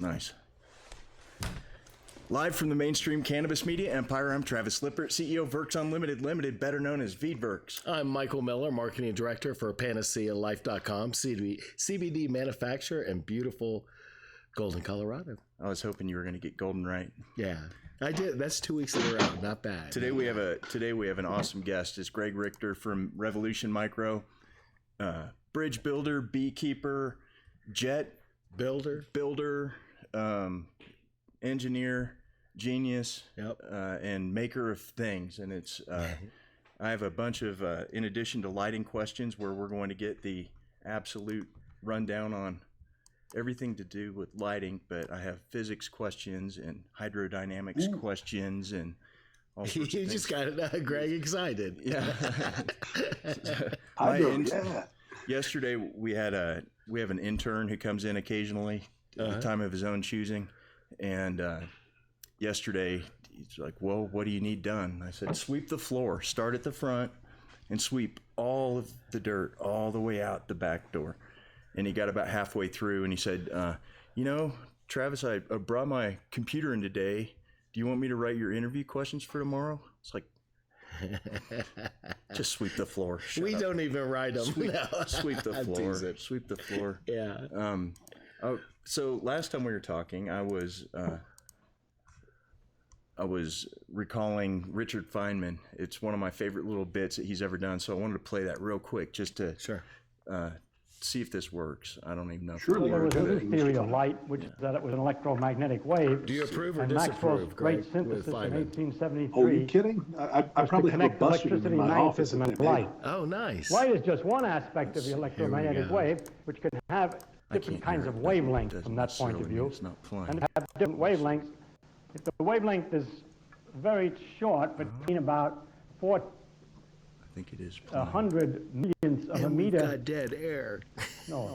Nice. Live from the mainstream cannabis media empire, I'm Travis Lippert, CEO of Verks Unlimited Limited, better known as Verks. I'm Michael Miller, Marketing Director for PanaceaLife.com, CBD manufacturer in beautiful Golden, Colorado. I was hoping you were going to get Golden right. Yeah, I did. That's 2 weeks in a row. Not bad. Today we have an awesome guest. It's Greg Richter from Revolution Micro, bridge builder, beekeeper, jet builder, engineer, genius, and maker of things. And it's I have a bunch of in addition to lighting questions where we're going to get the absolute rundown on everything to do with lighting, but I have physics questions and hydrodynamics questions and all sorts of things. You just got Greg excited. Yeah. Yesterday we have an intern who comes in occasionally at the time of his own choosing, and yesterday he's like, "Well, what do you need done?" I said, "Sweep the floor. Start at the front and sweep all of the dirt all the way out the back door." And he got about halfway through and he said, Travis, I brought my computer in today. Do you want me to write your interview questions for tomorrow? It's like, just sweep the floor. We don't even write them. Sweep the floor. Sweep the floor. Yeah. So last time we were talking, I was recalling Richard Fineman. It's one of my favorite little bits that he's ever done. So I wanted to play that real quick just to see if this works. I don't even know. Surely there was a new theory of light, which is that it was an electromagnetic wave. Do you approve or and disapprove? Maxwell's great synthesis in 1873. Oh, are you kidding? I probably have a bus in my office magnetism, that and they light. made. Oh, nice. Light is just one aspect of the electromagnetic wave, which can have different kinds of wavelengths from that point of view. And have different wavelengths. If the wavelength is very short, between about I think it is 100 millionths of a meter. Got dead air. No.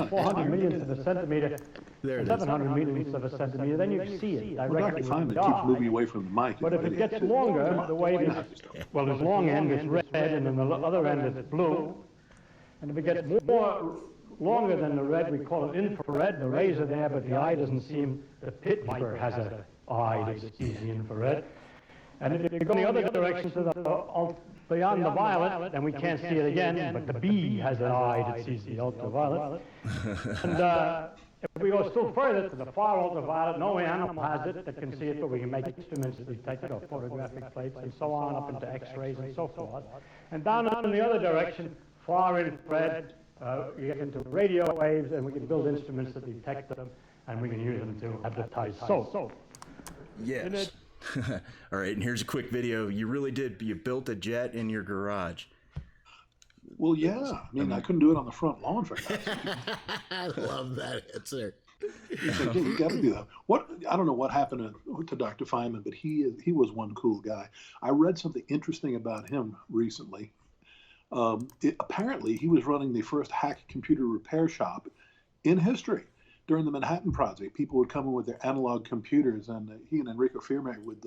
400 millionths of a centimeter. There it is. 700 millionths of a centimeter. Then you see it Well, directly. Dr. Fineman keeps moving away from the mic. But if it gets longer, the wave is, well, this long end is red, and then the other end is blue. And if it gets more longer than the red, we call it infrared. The rays are there, but the eye doesn't see the pit viper has an eye that sees the infrared. And if you go in the other direction to the beyond the violet, then we can't see it again, but the bee has an eye that sees the ultraviolet. And if we go still further to the far ultraviolet, no animal has it that can see it, but we can make instruments that detect it, or photographic plates, and so on, up into X-rays and so forth. And down in the other direction, far infrared, you get into radio waves, and we can build instruments that detect them, and we can use them to advertise soap. Yes. All right, and here's a quick video. You really did. You built a jet in your garage. Well, yeah. I mean, I couldn't do it on the front lawn for God's sake. I love that answer. It's like, yeah, you got to do that. I don't know what happened to Dr. Fineman, but he was one cool guy. I read something interesting about him recently. Apparently, he was running the first hack computer repair shop in history. During the Manhattan Project, people would come in with their analog computers, and he and Enrico Fermi would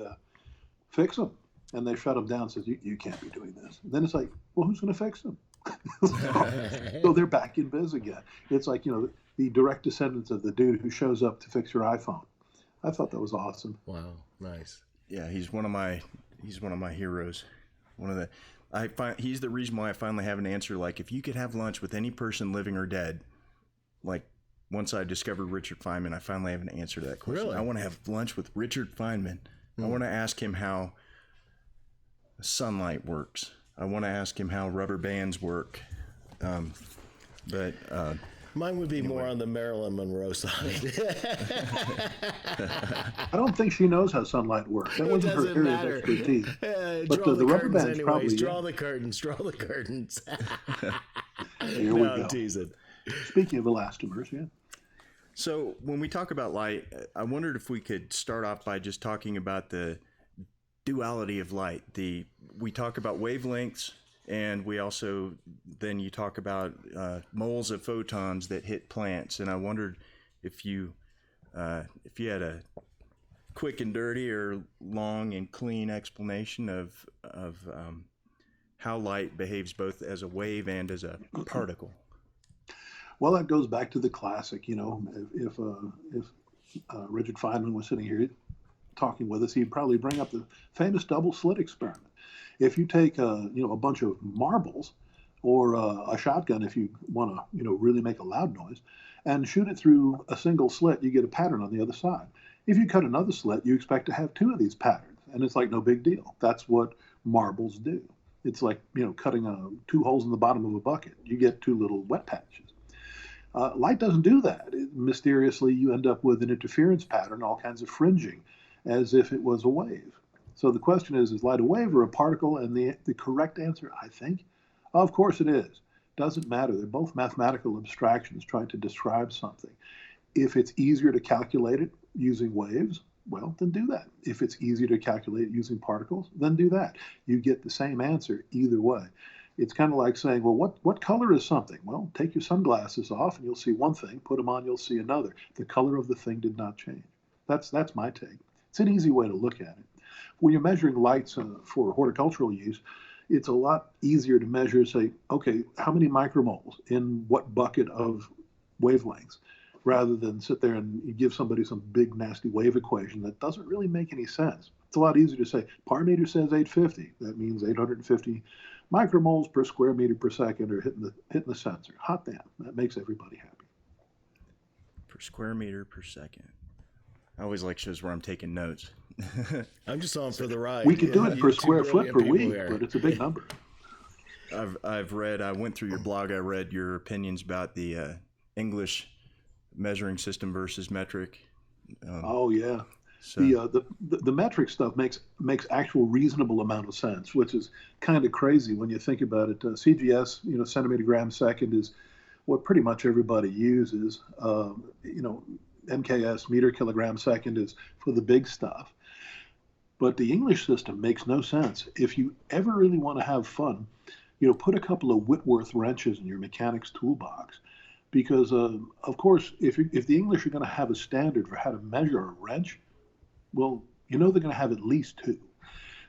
fix them. And they shut them down and says, you can't be doing this. And then it's like, well, who's going to fix them? So they're back in biz again. It's like, the direct descendants of the dude who shows up to fix your iPhone. I thought that was awesome. Wow, nice. Yeah, he's one of my heroes. He's the reason why I finally have an answer. Like, if you could have lunch with any person living or dead, like, once I discovered Richard Fineman, I finally have an answer to that question. Really? I want to have lunch with Richard Fineman. I want to ask him how sunlight works. I want to ask him how rubber bands work. But mine would be more on the Marilyn Monroe side. I don't think she knows how sunlight works. That wasn't her area of expertise. But the rubber bands anyways. probably. Draw the curtains. Here we go. I'm teasing. Speaking of elastomers, yeah. So when we talk about light, I wondered if we could start off by just talking about the duality of light. We talk about wavelengths, and we also then you talk about moles of photons that hit plants. And I wondered if you had a quick and dirty or long and clean explanation of how light behaves both as a wave and as a particle. Well, that goes back to the classic, if Richard Fineman was sitting here talking with us, he'd probably bring up the famous double slit experiment. If you take a bunch of marbles or a shotgun, if you want to really make a loud noise, and shoot it through a single slit, you get a pattern on the other side. If you cut another slit, you expect to have two of these patterns, and it's like no big deal. That's what marbles do. It's like cutting two holes in the bottom of a bucket. You get two little wet patches. Light doesn't do that. Mysteriously, you end up with an interference pattern, all kinds of fringing, as if it was a wave. So the question is light a wave or a particle? And the correct answer, I think, of course it is. Doesn't matter. They're both mathematical abstractions trying to describe something. If it's easier to calculate it using waves, well, then do that. If it's easier to calculate it using particles, then do that. You get the same answer either way. It's kind of like saying, well, what color is something? Well, take your sunglasses off and you'll see one thing. Put them on, you'll see another. The color of the thing did not change. That's my take. It's an easy way to look at it. When you're measuring lights for horticultural use, it's a lot easier to measure, say, okay, how many micromoles in what bucket of wavelengths, rather than sit there and you give somebody some big, nasty wave equation that doesn't really make any sense. It's a lot easier to say, par meter says 850. That means 850 micromoles per square meter per second are hitting the sensor. Hot damn. That makes everybody happy. Per square meter per second. I always like shows where I'm taking notes. I'm just on for the ride. We could do it per square foot per week, but it's a big number. I've read, I went through your blog, I read your opinions about the English measuring system versus metric. Oh yeah. So. The metric stuff makes actual reasonable amount of sense, which is kind of crazy when you think about it. CGS, centimeter gram second is what pretty much everybody uses. MKS, meter kilogram second, is for the big stuff. But the English system makes no sense. If you ever really want to have fun, put a couple of Whitworth wrenches in your mechanics toolbox. Because, of course, if the English are going to have a standard for how to measure a wrench, well, they're going to have at least two.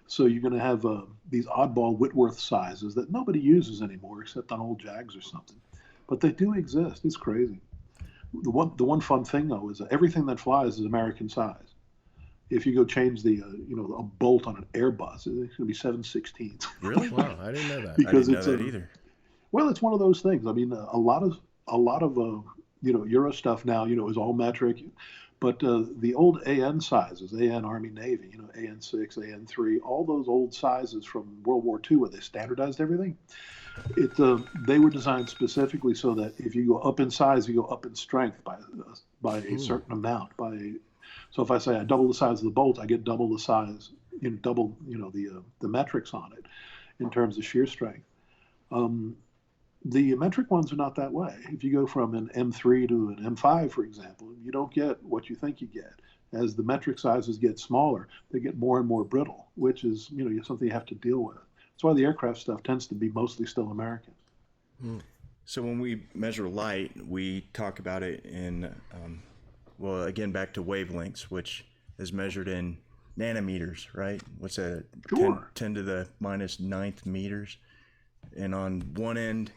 So you're going to have these oddball Whitworth sizes that nobody uses anymore except on old Jags or something. But they do exist. It's crazy. The one fun thing, though, is that everything that flies is American size. If you go change a bolt on an Airbus, it's going to be 7/16. Really? Wow, I didn't know that. Because I didn't know that either. Well, it's one of those things. I mean, a lot of Euro stuff now, is all metric. But the old AN sizes, AN Army Navy, AN6, AN3, all those old sizes from World War II where they standardized everything, they were designed specifically so that if you go up in size, you go up in strength by a certain amount. So if I say I double the size of the bolt, I get double the size, double the metrics on it in terms of shear strength. The metric ones are not that way. If you go from an M3 to an M5, for example, you don't get what you think you get. As the metric sizes get smaller, they get more and more brittle, which is something you have to deal with. That's why the aircraft stuff tends to be mostly still American. So when we measure light, we talk about it in, again, back to wavelengths, which is measured in nanometers, right? What's that? Sure. 10 to the minus 9th meters. And on one end,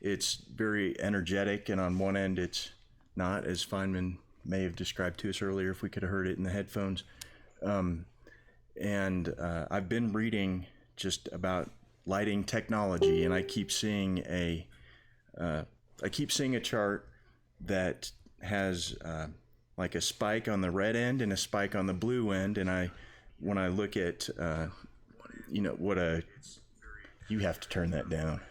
it's very energetic, and on one end, it's not, as Fineman may have described to us earlier, if we could have heard it in the headphones. I've been reading just about lighting technology, and I keep seeing a chart that has like a spike on the red end and a spike on the blue end, and when I look at you have to turn that down.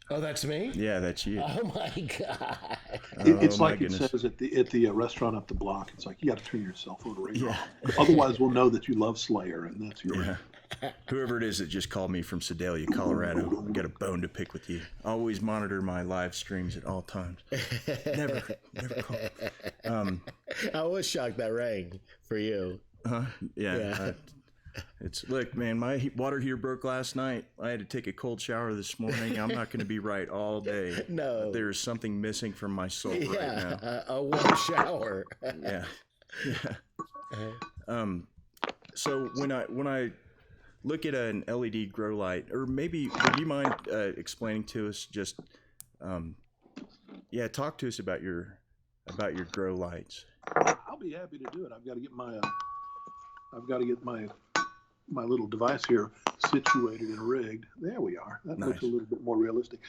Oh, that's me? Yeah, that's you. Oh my God! It's like it goodness. says at the restaurant up the block. It's like you got to turn your cell phone radio Yeah. off. Otherwise, we'll know that you love Slayer, and that's your. Yeah. Whoever it is that just called me from Sedalia, Colorado, I've got a bone to pick with you. Always monitor my live streams at all times. Never call. I was shocked that rang for you. Yeah. Look, man, my water heater broke last night. I had to take a cold shower this morning. I'm not going to be right all day. No. There's something missing from my soul right now. A warm shower. Yeah. So when I look at an LED grow light, or maybe would you mind explaining to us just, talk to us about your grow lights. I'll be happy to do it. I've got to get my little device here situated and rigged. There we are. That Nice. looks a little bit more realistic.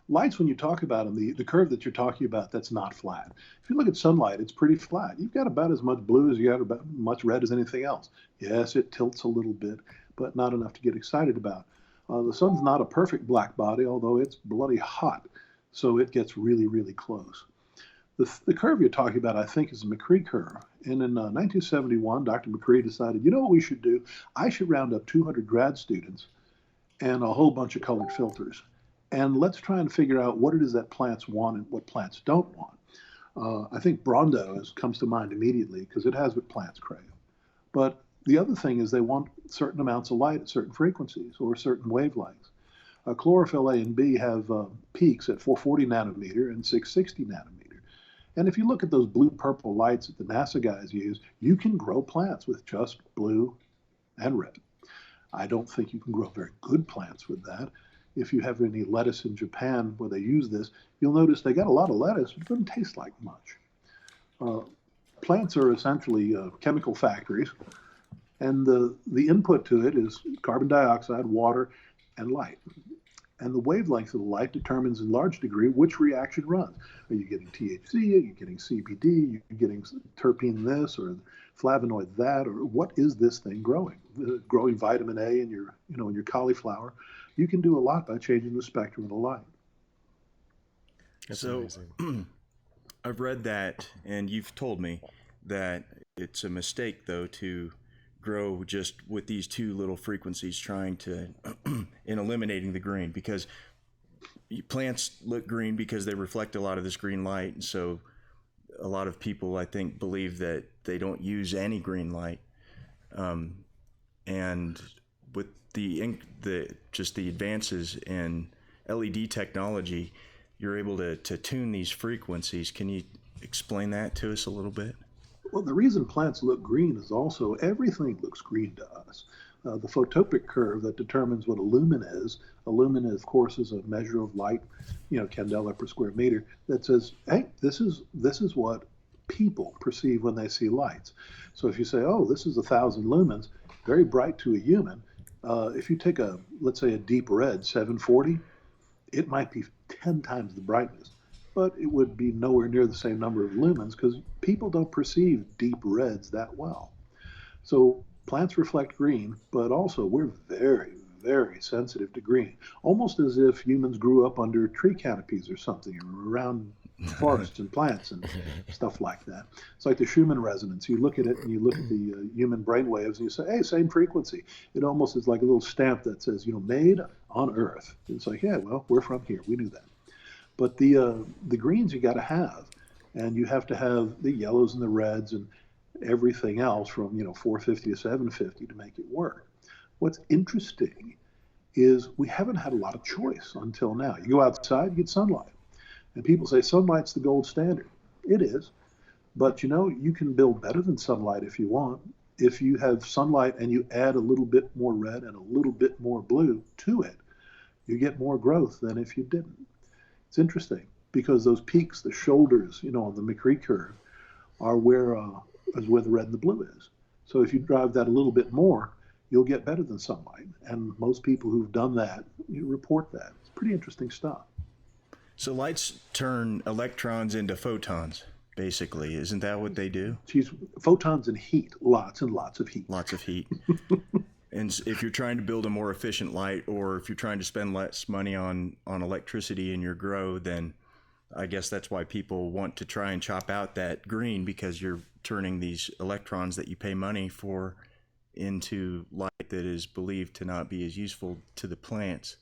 Lights, when you talk about them, the curve that you're talking about, that's not flat. If you look at sunlight, it's pretty flat. You've got about as much blue as you got about much red as anything else. Yes, it tilts a little bit, but not enough to get excited about. The sun's not a perfect black body, although it's bloody hot, so it gets really, really close. The curve you're talking about, I think, is the Makri curve. And in 1971, Dr. Makri decided, you know what we should do? I should round up 200 grad students and a whole bunch of colored filters. And let's try and figure out what it is that plants want and what plants don't want. I think Brondo comes to mind immediately because it has what plants crave. But the other thing is they want certain amounts of light at certain frequencies or certain wavelengths. Chlorophyll A and B have peaks at 440 nanometer and 660 nanometer. And if you look at those blue-purple lights that the NASA guys use, you can grow plants with just blue and red. I don't think you can grow very good plants with that. If you have any lettuce in Japan where they use this, you'll notice they got a lot of lettuce, but it doesn't taste like much. Plants are essentially chemical factories, and the input to it is carbon dioxide, water, and light. And the wavelength of the light determines in large degree which reaction runs. Are you getting THC? Are you getting CBD? Are you getting terpene this or flavonoid that? Or what is this thing growing? Growing vitamin A in your cauliflower. You can do a lot by changing the spectrum of the light. That's so amazing. I've read that, and you've told me that it's a mistake, though, to grow just with these two little frequencies trying to in eliminating the green, because plants look green because they reflect a lot of this green light. And so a lot of people, I think, believe that they don't use any green light. And with the advances in LED technology, you're able to tune these frequencies. Can you explain that to us a little bit? Well, the reason plants look green is also everything looks green to us. The photopic curve that determines what a lumen is. A lumen, of course, is a measure of light, candela per square meter, that says, hey, this is what people perceive when they see lights. So if you say, oh, this is 1,000 lumens, very bright to a human. If you take let's say a deep red 740, it might be 10 times the brightness, but it would be nowhere near the same number of lumens because people don't perceive deep reds that well. So plants reflect green, but also we're very, very sensitive to green, almost as if humans grew up under tree canopies or something, or around forests and plants and stuff like that. It's like the Schumann resonance. You look at it and you look at the human brain waves and you say, hey, same frequency. It almost is like a little stamp that says, made on Earth. It's like, yeah, well, we're from here. We knew that. But the greens you got to have, and you have to have the yellows and the reds and everything else from 450 to 750 to make it work. What's interesting is we haven't had a lot of choice until now. You go outside, you get sunlight, and people say sunlight's the gold standard. It is, but you can build better than sunlight if you want. If you have sunlight and you add a little bit more red and a little bit more blue to it, you get more growth than if you didn't. It's interesting because those peaks, the shoulders, on the Makri curve, are where the red and the blue is. So if you drive that a little bit more, you'll get better than sunlight. And most people who've done that, report that. It's pretty interesting stuff. So lights turn electrons into photons, basically. Isn't that what they do? Photons and heat, lots and lots of heat. Lots of heat. And if you're trying to build a more efficient light, or if you're trying to spend less money on electricity in your grow, then I guess that's why people want to try and chop out that green, because you're turning these electrons that you pay money for into light that is believed to not be as useful to the plants.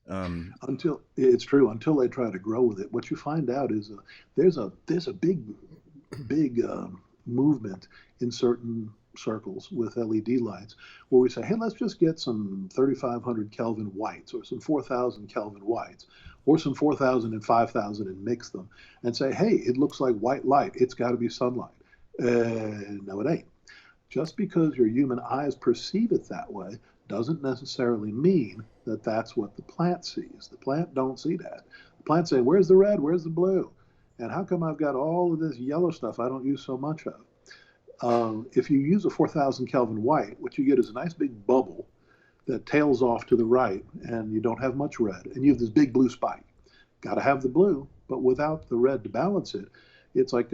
Until they try to grow with it, what you find out is there's a big movement in certain circles with LED lights where we say, hey, let's just get some 3,500 Kelvin whites or some 4,000 Kelvin whites or some 4,000 and 5,000 and mix them and say, hey, it looks like white light. It's got to be sunlight. No, it ain't. Just because your human eyes perceive it that way doesn't necessarily mean that that's what the plant sees. The plant don't see that. The plant say, where's the red? Where's the blue? And how come I've got all of this yellow stuff I don't use so much of? If you use a 4,000 Kelvin white, what you get is a nice big bubble that tails off to the right, and you don't have much red, and you have this big blue spike. Got to have the blue, but without the red to balance it, it's like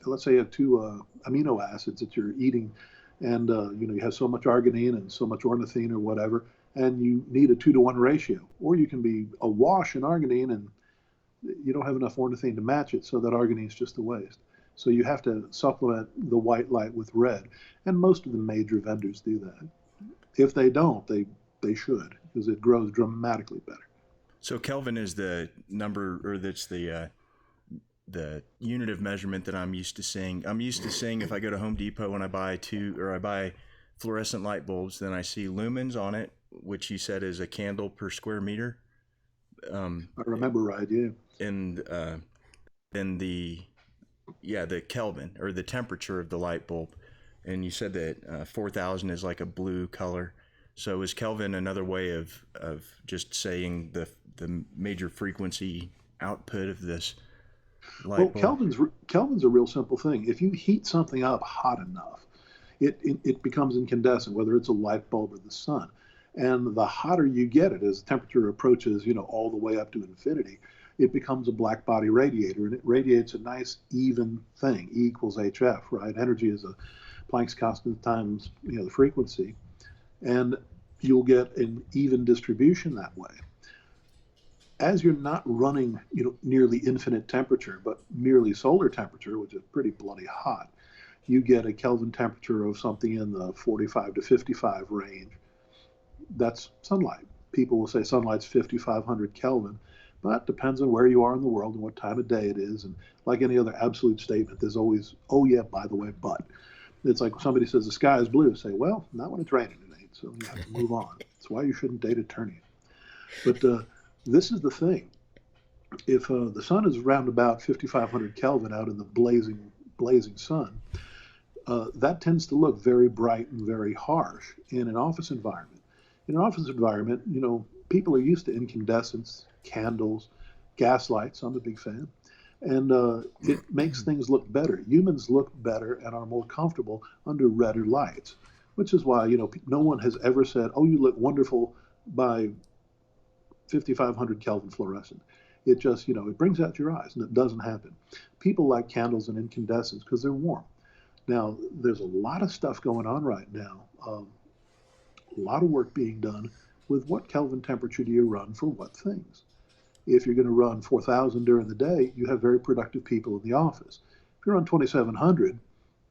let's say you have two amino acids that you're eating, and you have so much arginine and so much ornithine or whatever, and you need a 2-to-1 ratio, or you can be awash in arginine and you don't have enough ornithine to match it, so that arginine is just a waste. So you have to supplement the white light with red, and most of the major vendors do that. If they don't, they should, because it grows dramatically better. So Kelvin is the number, or that's the unit of measurement that I'm used to seeing. I'm used to seeing if I go to Home Depot and I buy fluorescent light bulbs, then I see lumens on it, which you said is a candle per square meter. I remember right, yeah. And then the Kelvin, or the temperature of the light bulb. And you said that 4,000 is like a blue color. So is Kelvin another way of just saying the major frequency output of this light bulb? Kelvin's a real simple thing. If you heat something up hot enough, it becomes incandescent, whether it's a light bulb or the sun. And the hotter you get it, as the temperature approaches, all the way up to infinity, it becomes a black body radiator, and it radiates a nice even thing. E equals HF, right? Energy is a Planck's constant times the frequency, and you'll get an even distribution that way. As you're not running nearly infinite temperature, but merely solar temperature, which is pretty bloody hot, you get a Kelvin temperature of something in the 45 to 55 range. That's sunlight. People will say sunlight's 5,500 Kelvin, but it depends on where you are in the world and what time of day it is. And like any other absolute statement, there's always, oh yeah, by the way, but. It's like somebody says the sky is blue. Say, well, not when it's raining tonight, so you have to move on. That's why you shouldn't date a Turnian. But this is the thing. If the sun is around about 5,500 Kelvin out in the blazing sun, that tends to look very bright and very harsh in an office environment. In an office environment, people are used to incandescents, candles, gas lights. I'm a big fan. And it makes things look better. Humans look better and are more comfortable under redder lights, which is why, no one has ever said, oh, you look wonderful by 5,500 Kelvin fluorescent. It just, it brings out your eyes, and it doesn't happen. People like candles and incandescents because they're warm. Now, there's a lot of stuff going on right now, a lot of work being done with what Kelvin temperature do you run for what things. If you're going to run 4,000 during the day, you have very productive people in the office. If you're on 2,700,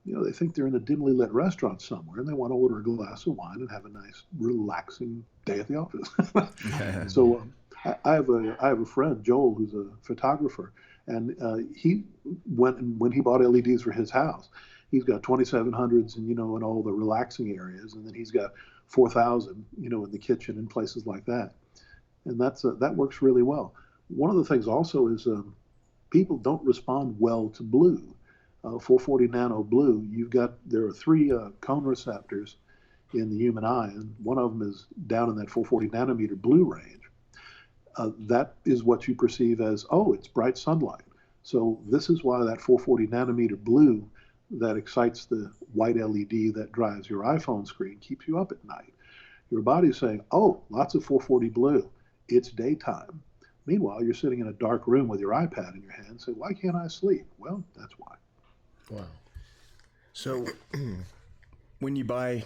they think they're in a dimly lit restaurant somewhere, and they want to order a glass of wine and have a nice, relaxing day at the office. So I have a friend, Joel, who's a photographer, and he went, and when he bought LEDs for his house, he's got 2,700s and in all the relaxing areas, and then he's got 4,000 in the kitchen and places like that. And that works really well. One of the things also is people don't respond well to blue. 440 nano blue, there are 3 cone receptors in the human eye, and one of them is down in that 440 nanometer blue range. That is what you perceive as, oh, it's bright sunlight. So this is why that 440 nanometer blue that excites the white LED that drives your iPhone screen keeps you up at night. Your body's saying, oh, lots of 440 blue. It's daytime. Meanwhile, you're sitting in a dark room with your iPad in your hand, saying, why can't I sleep? Well, that's why. Wow. So when you buy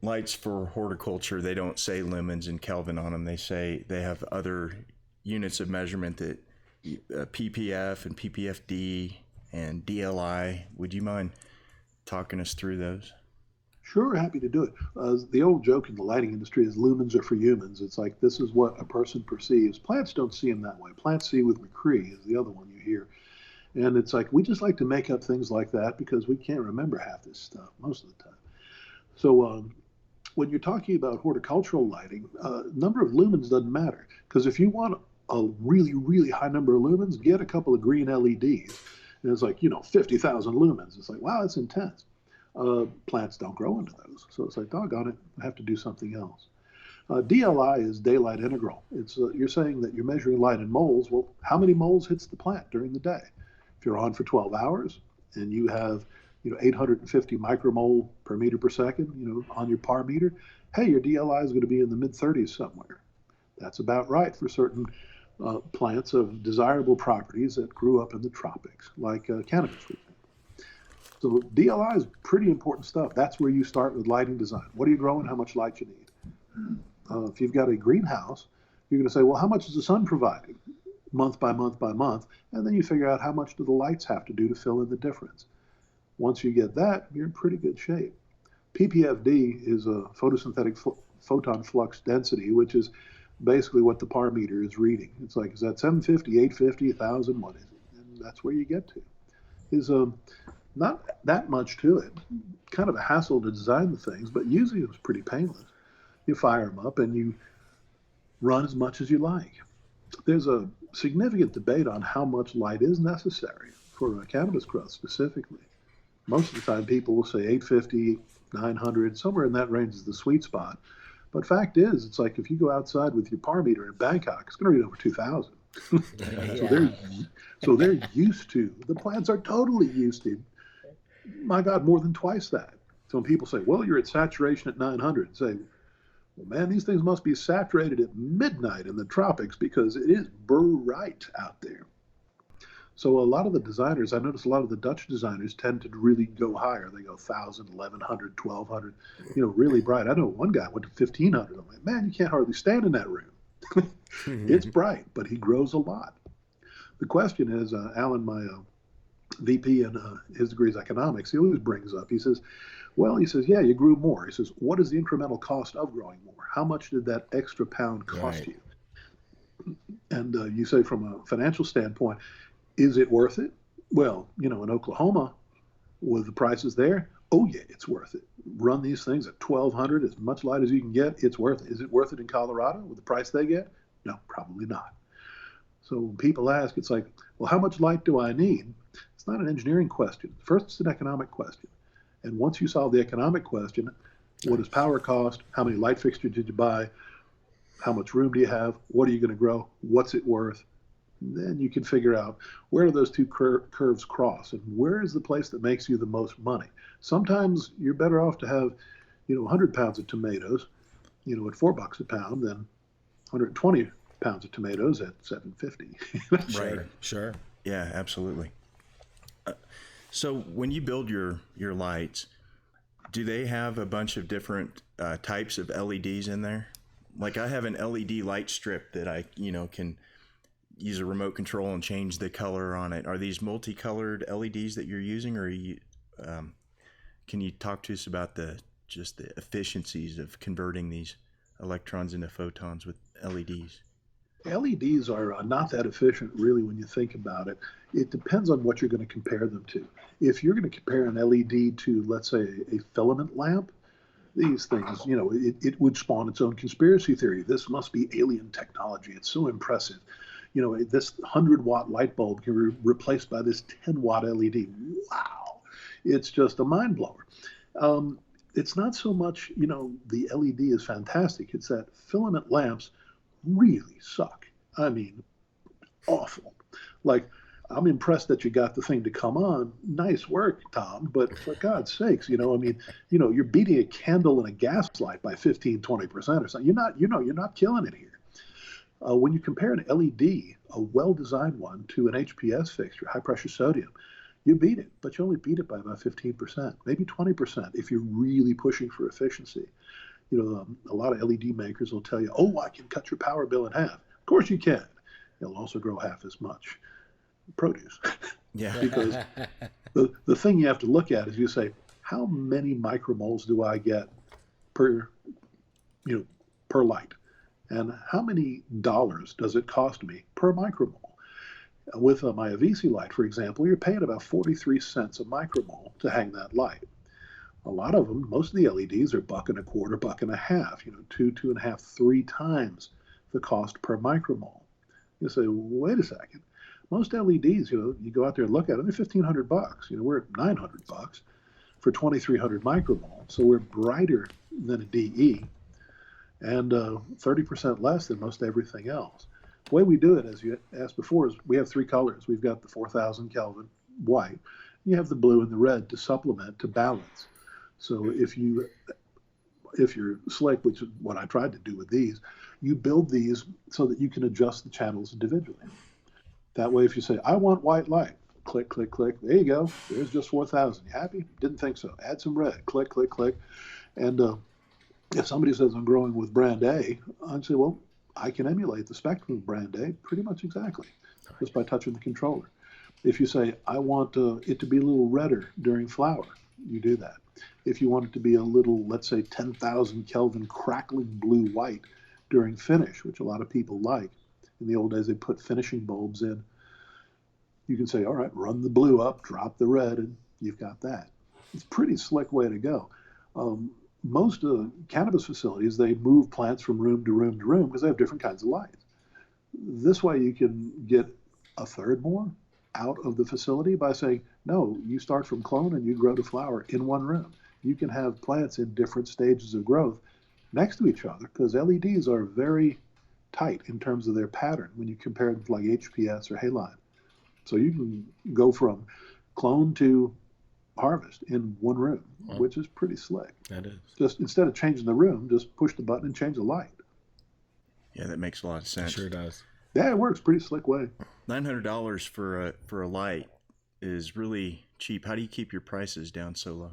lights for horticulture, they don't say lumens and Kelvin on them. They say they have other units of measurement, that PPF and PPFD and DLI. Would you mind talking us through those? Sure, happy to do it. The old joke in the lighting industry is lumens are for humans. It's like, this is what a person perceives. Plants don't see them that way. Plants see with Makri is the other one you hear. And it's like, we just like to make up things like that because we can't remember half this stuff most of the time. So when you're talking about horticultural lighting, number of lumens doesn't matter. Because if you want a really, really high number of lumens, get a couple of green LEDs. And it's like, 50,000 lumens. It's like, wow, that's intense. Plants don't grow into those. So it's like, doggone it, I have to do something else. DLI is daylight integral. It's you're saying that you're measuring light in moles. Well, how many moles hits the plant during the day? If you're on for 12 hours and you have 850 micromole per meter per second, on your par meter, hey, your DLI is going to be in the mid 30s somewhere. That's about right for certain plants of desirable properties that grew up in the tropics, like cannabis, for example. So DLI is pretty important stuff. That's where you start with lighting design. What are you growing? How much light you need? If you've got a greenhouse, you're going to say, well, how much is the sun providing? Month by month by month. And then you figure out how much do the lights have to do to fill in the difference. Once you get that, you're in pretty good shape. PPFD is a photosynthetic photon flux density, which is basically what the par meter is reading. It's like, is that 750, 850, 1,000? What is it? And that's where you get to. Is not that much to it. Kind of a hassle to design the things, but usually it's pretty painless. You fire them up and you run as much as you like. There's a significant debate on how much light is necessary for cannabis growth specifically. Most of the time people will say 850, 900, somewhere in that range is the sweet spot. But fact is, it's like if you go outside with your par meter in Bangkok, it's going to read over 2,000. So they're used to, the plants are totally used to, my God, more than twice that. So when people say, well, you're at saturation at 900, say, well, man, these things must be saturated at midnight in the tropics because it is bright out there. So a lot of the designers, I notice a lot of the Dutch designers tend to really go higher. They go 1,000, 1,100, 1,200, really bright. I know one guy went to 1,500. I'm like, man, you can't hardly stand in that room. It's bright, but he grows a lot. The question is, Alan, my VP in his degree is economics, he always brings up, he says, yeah, you grew more. He says, what is the incremental cost of growing more? How much did that extra pound cost you? And you say from a financial standpoint, is it worth it? Well, in Oklahoma, with the prices there, oh yeah, it's worth it. Run these things at 1,200, as much light as you can get, it's worth it. Is it worth it in Colorado with the price they get? No, probably not. So when people ask, it's like, well, how much light do I need? It's not an engineering question. First, it's an economic question. And once you solve the economic question, what does power cost? How many light fixtures did you buy? How much room do you have? What are you going to grow? What's it worth? Then you can figure out where do those two curves cross and where is the place that makes you the most money. Sometimes you're better off to have, 100 pounds of tomatoes, at $4 a pound than 120 pounds of tomatoes at $7.50. Right. Sure. Yeah, absolutely. So when you build your lights, do they have a bunch of different types of LEDs in there? Like I have an LED light strip that I, can use a remote control and change the color on it. Are these multicolored LEDs that you're using, or can you talk to us about just the efficiencies of converting these electrons into photons with LEDs? LEDs are not that efficient, really, when you think about it. It depends on what you're going to compare them to. If you're going to compare an LED to, let's say, a filament lamp, these things, it would spawn its own conspiracy theory. This must be alien technology. It's so impressive. This 100-watt light bulb can be replaced by this 10-watt LED. Wow. It's just a mind blower. It's not so much, the LED is fantastic. It's that filament lamps really suck. I mean, awful. Like, I'm impressed that you got the thing to come on. Nice work, Tom. But for God's sakes, you're beating a candle in a gas light by 15, 20% or something. You're not killing it here. When you compare an LED, a well-designed one, to an HPS fixture, high-pressure sodium, you beat it, but you only beat it by about 15%, maybe 20% if you're really pushing for efficiency. A lot of LED makers will tell you, oh, I can cut your power bill in half. Of course you can. It'll also grow half as much produce. Yeah. Because the thing you have to look at is you say, how many micromoles do I get per light? And how many dollars does it cost me per micromole? With my Avisi light, for example, you're paying about 43 cents a micromole to hang that light. A lot of them, most of the LEDs are $1.25, $1.50, 2.5, 3 times the cost per micromole. You say, wait a second. Most LEDs, you go out there and look at them, they're $1,500. We're at $900 for 2,300 micromole. So we're brighter than a DE and 30% less than most everything else. The way we do it, as you asked before, is we have three colors. We've got the 4,000 Kelvin white. You have the blue and the red to supplement, to balance. So if you're slick, which is what I tried to do with these, you build these so that you can adjust the channels individually. That way, if you say, I want white light, click, click, click, there you go. There's just 4,000. You happy? Didn't think so. Add some red, click, click, click. And if somebody says I'm growing with brand A, I'd say, well, I can emulate the spectrum of brand A pretty much exactly just by touching the controller. If you say, I want it to be a little redder during flower, you do that. If you want it to be a little, let's say 10,000 Kelvin crackling blue-white during finish, which a lot of people like. In the old days, they put finishing bulbs in. You can say, all right, run the blue up, drop the red, and you've got that. It's a pretty slick way to go. Most cannabis facilities, they move plants from room to room to room because they have different kinds of lights. This way you can get a third more out of the facility by saying, no, you start from clone and you grow to flower in one room. You can have plants in different stages of growth next to each other because LEDs are very tight in terms of their pattern when you compare them to like HPS or Halide. So you can go from clone to harvest in one room, which is pretty slick. That is. Just instead of changing the room, just push the button and change the light. Yeah, that makes a lot of sense. It sure does. Yeah, it works pretty slick way. $900 for a light is really cheap. How do you keep your prices down so low?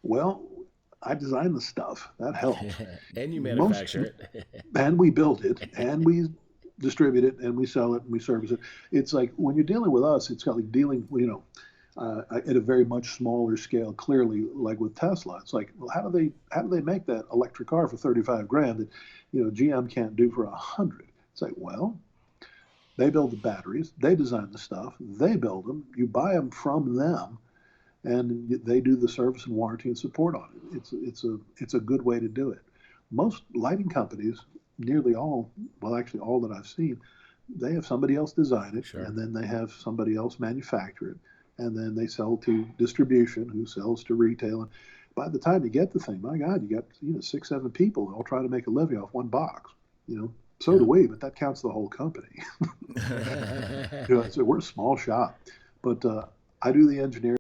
Well, I design the stuff. That helps. And you manufacture it. And we build it, and we distribute it, and we sell it, and we service it. It's like when you're dealing with us, it's got like dealing, at a very much smaller scale. Clearly, like with Tesla, it's like, well, how do they make that electric car for 35 grand that GM can't do for 100? It's like, well, they build the batteries, they design the stuff, they build them, you buy them from them, and they do the service and warranty and support on it. It's a good way to do it. Most lighting companies, nearly all, well, actually all that I've seen, they have somebody else design it, and then they have somebody else manufacture it, and then they sell to distribution, who sells to retail. And by the time you get the thing, my God, you got 6, 7 people all trying to make a living off one box. So do we, but that counts the whole company. So we're a small shop, but I do the engineering.